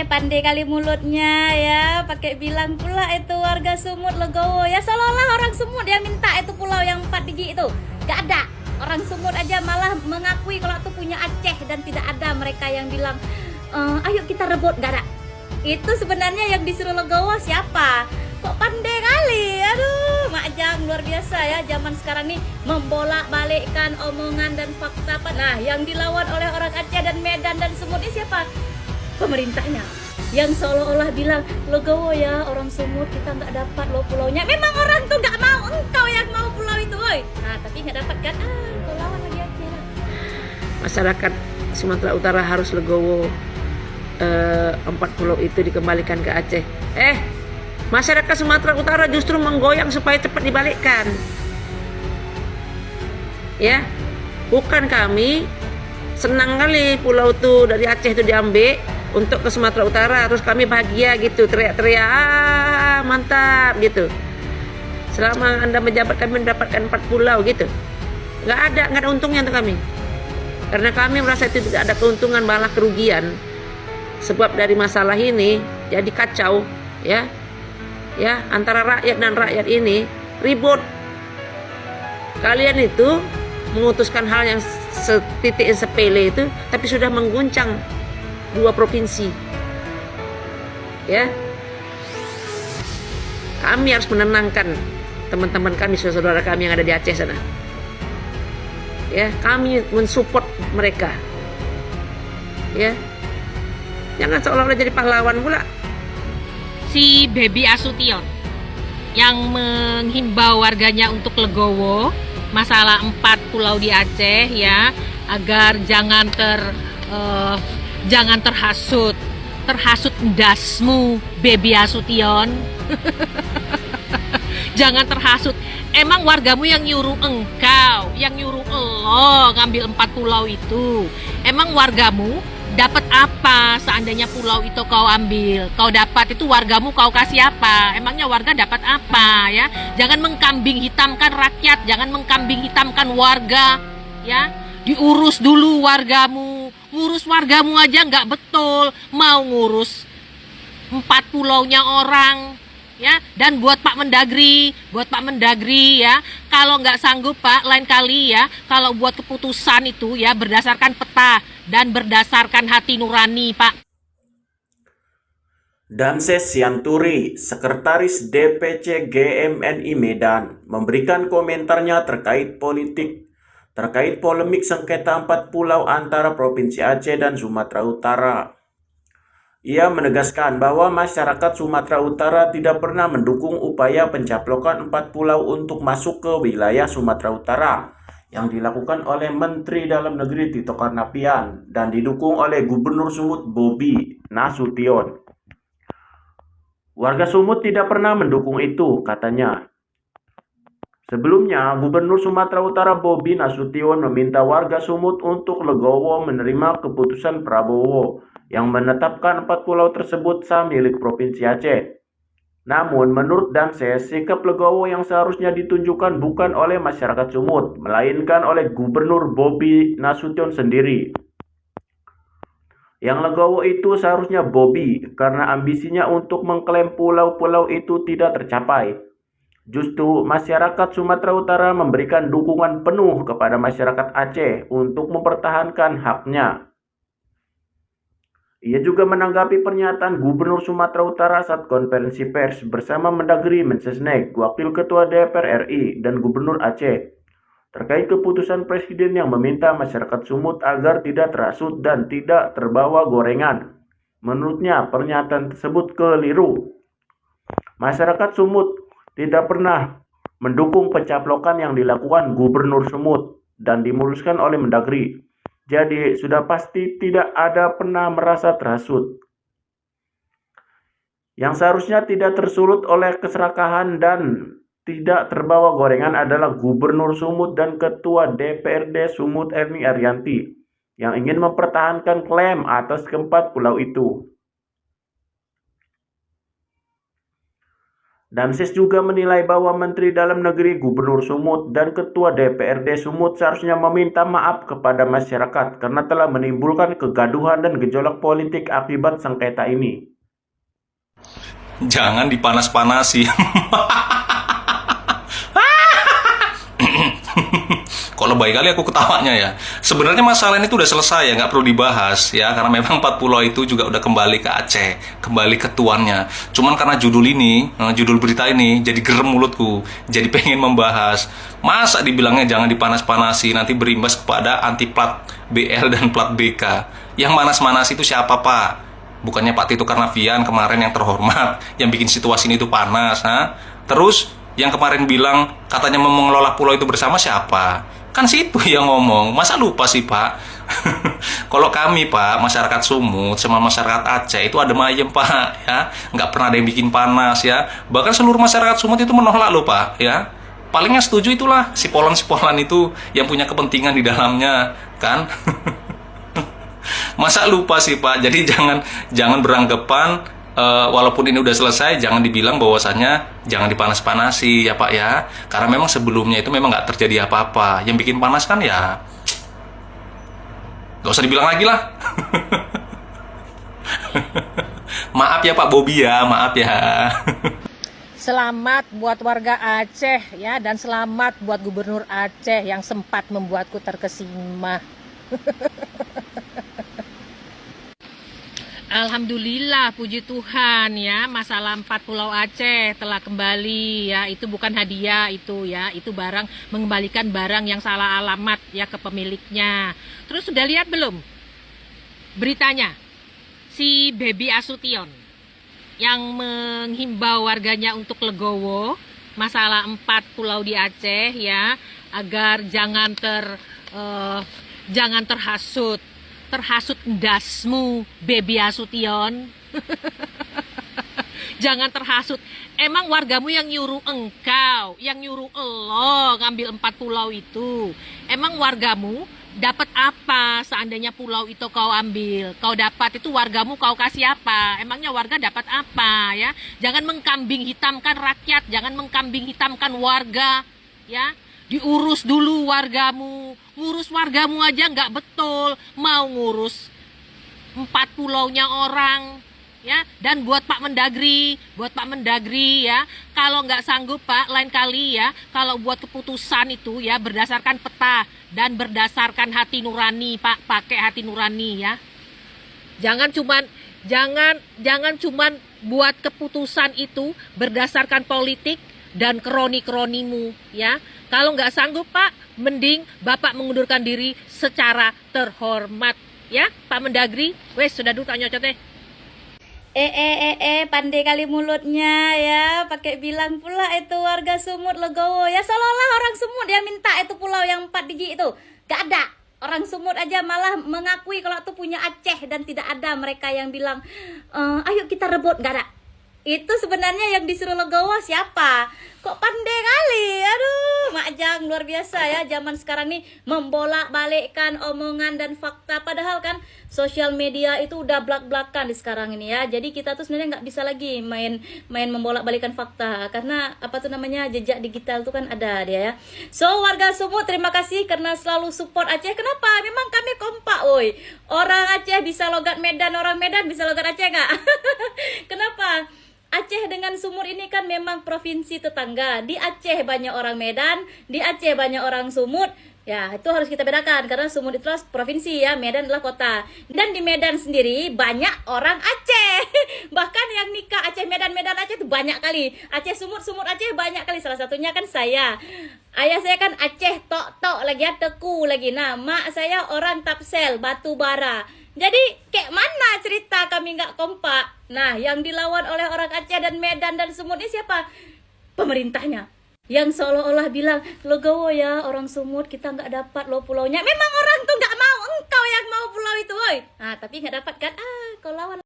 Pandai kali mulutnya ya, pakai bilang pula itu warga Sumut Legowo ya, seolah-olah orang Sumut dia minta itu pulau yang 4 biji itu. Gak ada. Orang Sumut aja malah mengakui kalau itu punya Aceh dan tidak ada mereka yang bilang ayo kita rebut, gak ada. Itu sebenarnya yang disuruh Legowo siapa? Kok pandai kali, aduh Mak luar biasa ya zaman sekarang nih membolak-balikkan omongan dan fakta. Nah yang dilawan oleh orang Aceh dan Medan dan Sumut ini siapa? Pemerintahnya yang seolah-olah bilang Legowo ya orang Sumut kita nggak dapat lo pulaunya. Memang orang tuh nggak mau, engkau yang mau pulau itu, woi. Nah tapi nggak dapat kan? Kau lawan lagi Aceh lah. Masyarakat Sumatera Utara harus Legowo, 4 pulau itu dikembalikan ke Aceh. Masyarakat Sumatera Utara justru menggoyang supaya cepat dibalikkan. Ya, bukan kami senang kali pulau itu dari Aceh itu diambil untuk ke Sumatera Utara, terus kami bahagia gitu, teriak-teriak, mantap gitu. Selama Anda menjabat kami mendapatkan 4 pulau gitu. Nggak ada untungnya untuk kami. Karena kami merasa itu tidak ada keuntungan, malah kerugian. Sebab dari masalah ini jadi kacau, ya antara rakyat dan rakyat ini ribut. Kalian itu memutuskan hal yang setitik sepele itu, tapi sudah mengguncang 2 provinsi. Ya, kami harus menenangkan teman-teman kami, saudara kami yang ada di Aceh sana. Ya, kami mensupport mereka. Ya, jangan seolah-olah jadi pahlawan pula. Si Baby Asution yang menghimbau warganya untuk Legowo masalah 4 pulau di Aceh ya, agar jangan terhasut ndasmu Baby Asution. Jangan terhasut. Emang wargamu yang nyuruh engkau, yang nyuruh elo ngambil 4 pulau itu. Emang wargamu dapat apa seandainya pulau itu kau ambil? Kau dapat itu wargamu kau kasih apa? Emangnya warga dapat apa ya? Jangan mengkambing hitamkan rakyat, jangan mengkambing hitamkan warga ya. Diurus dulu wargamu. Ngurus wargamu aja nggak betul, mau ngurus 4 pulaunya orang ya. Dan buat Pak Mendagri ya, kalau nggak sanggup Pak, lain kali ya, kalau buat keputusan itu ya berdasarkan peta dan berdasarkan hati nurani Pak. Danses Sianturi, Sekretaris DPC GMNI Medan, memberikan komentarnya terkait polemik sengketa 4 pulau antara Provinsi Aceh dan Sumatera Utara. Ia menegaskan bahwa masyarakat Sumatera Utara tidak pernah mendukung upaya pencaplokan 4 pulau untuk masuk ke wilayah Sumatera Utara yang dilakukan oleh Menteri Dalam Negeri Tito Karnavian dan didukung oleh Gubernur Sumut Bobi Nasution. Warga Sumut tidak pernah mendukung itu, katanya. Sebelumnya, Gubernur Sumatera Utara Bobi Nasution meminta warga Sumut untuk Legowo menerima keputusan Prabowo yang menetapkan 4 pulau tersebut sah milik Provinsi Aceh. Namun, menurut Danses, sikap Legowo yang seharusnya ditunjukkan bukan oleh masyarakat Sumut, melainkan oleh Gubernur Bobi Nasution sendiri. Yang Legowo itu seharusnya Bobi, karena ambisinya untuk mengklaim pulau-pulau itu tidak tercapai. Justru masyarakat Sumatera Utara memberikan dukungan penuh kepada masyarakat Aceh untuk mempertahankan haknya. Ia juga menanggapi pernyataan Gubernur Sumatera Utara saat konferensi pers bersama Mendagri Mensesnek, Wakil Ketua DPR RI, dan Gubernur Aceh terkait keputusan Presiden yang meminta masyarakat Sumut agar tidak terhasut dan tidak terbawa gorengan. Menurutnya, pernyataan tersebut keliru. Masyarakat Sumut tidak pernah mendukung pencaplokan yang dilakukan Gubernur Sumut dan dimuluskan oleh Mendagri. Jadi sudah pasti tidak ada pernah merasa terhasut. Yang seharusnya tidak tersulut oleh keserakahan dan tidak terbawa gorengan adalah Gubernur Sumut dan Ketua DPRD Sumut Erni Arianti yang ingin mempertahankan klaim atas keempat pulau itu. Damsis juga menilai bahwa Menteri Dalam Negeri, Gubernur Sumut, dan Ketua DPRD Sumut seharusnya meminta maaf kepada masyarakat karena telah menimbulkan kegaduhan dan gejolak politik akibat sengketa ini. Jangan dipanas-panasi. Kok lebay kali aku ketawanya ya. Sebenarnya masalah ini tuh udah selesai ya, nggak perlu dibahas ya, karena memang 4 pulau itu juga udah kembali ke Aceh, kembali ke tuannya. Cuman karena judul berita ini jadi gerem mulutku, jadi pengen membahas. Masa dibilangnya jangan dipanas-panasi, nanti berimbas kepada anti plat BL dan plat BK. Yang manas-manas itu siapa, Pak? Bukannya Pak Tito Karnavian kemarin yang terhormat, yang bikin situasi ini tuh panas, ha? Terus yang kemarin bilang katanya mau mengelola pulau itu bersama siapa? Kan situ yang ngomong. Masa lupa sih, Pak? Kalau kami, Pak, masyarakat Sumut sama masyarakat Aceh itu adem ayem, Pak, ya. Nggak pernah ada yang bikin panas, ya. Bahkan seluruh masyarakat Sumut itu menolak loh, Pak, ya. Palingnya setuju itulah sipolan-sipolan itu yang punya kepentingan di dalamnya, kan? Masa lupa sih, Pak? Jadi jangan beranggapan walaupun ini udah selesai, jangan dibilang bahwasannya jangan dipanas-panasi ya, Pak, ya. Karena memang sebelumnya itu memang nggak terjadi apa-apa. Yang bikin panas kan ya nggak usah dibilang lagi lah. Maaf ya Pak Bobi ya, maaf ya. Selamat buat warga Aceh ya, dan selamat buat Gubernur Aceh yang sempat membuatku terkesima. Alhamdulillah, puji Tuhan ya, masalah 4 pulau Aceh telah kembali ya. Itu bukan hadiah itu ya, itu barang, mengembalikan barang yang salah alamat ya ke pemiliknya. Terus sudah lihat belum beritanya si Baby Asution yang menghimbau warganya untuk legowo masalah 4 pulau di Aceh ya, agar jangan terhasut endasmu, Baby Asution. Jangan terhasut. Emang wargamu yang nyuruh engkau, yang nyuruh elo ngambil 4 pulau itu. Emang wargamu dapat apa seandainya pulau itu kau ambil? Kau dapat itu, wargamu kau kasih apa? Emangnya warga dapat apa ya? Jangan mengkambing hitamkan rakyat, jangan mengkambing hitamkan warga ya. Diurus dulu wargamu. Ngurus wargamu aja nggak betul, mau ngurus 4 pulaunya orang ya. Dan buat Pak Mendagri ya, kalau nggak sanggup Pak, lain kali ya, kalau buat keputusan itu ya berdasarkan peta dan berdasarkan hati nurani, Pak, pakai hati nurani ya. Jangan cuman buat keputusan itu berdasarkan politik dan kroni-kronimu ya. Kalau nggak sanggup Pak, mending Bapak mengundurkan diri secara terhormat ya, Pak Mendagri. Wes, sudah dulu tanya teh. Pandai kali mulutnya ya, pakai bilang pula itu warga Sumut legowo ya, seolah-olah orang Sumut yang minta itu pulau yang 4 biji itu. Gak ada. Orang Sumut aja malah mengakui kalau itu punya Aceh, dan tidak ada mereka yang bilang ayo kita rebut, gak ada. Itu sebenarnya yang disuruh legowo siapa? Kok pandai kali, aduh, Makjang luar biasa ya, zaman sekarang nih membolak-balikkan omongan dan fakta, padahal kan sosial media itu udah blak-blakan di sekarang ini ya. Jadi kita tuh sebenarnya nggak bisa lagi main membolak-balikan fakta, karena apa tuh namanya, jejak digital tuh kan ada dia ya. So warga Sumut, terima kasih karena selalu support Aceh. Kenapa? Memang kami kompak, woi. Orang Aceh bisa logat Medan, orang Medan bisa logat Aceh nggak? Kenapa? Aceh dengan Sumut ini kan memang provinsi tetangga. Di Aceh banyak orang Medan, di Aceh banyak orang Sumut. Ya, itu harus kita bedakan karena Sumut itu provinsi ya, Medan adalah kota. Dan di Medan sendiri banyak orang Aceh. Bahkan yang nikah Aceh Medan Aceh itu banyak kali. Aceh Sumut Aceh banyak kali. Salah satunya kan saya. Ayah saya kan Aceh tok lagi ya, Teku lagi. Nah, mak saya orang Tapsel, Batu Bara. Jadi kayak mana cerita kami nggak kompak? Nah, yang dilawan oleh orang Aceh dan Medan dan Sumut ini siapa? Pemerintahnya. Yang seolah-olah bilang, legowo ya orang Sumut, kita nggak dapat lo pulaunya. Memang orang tuh nggak mau, engkau yang mau pulau itu, woy. Nah, tapi nggak dapat kan? Kau lawan.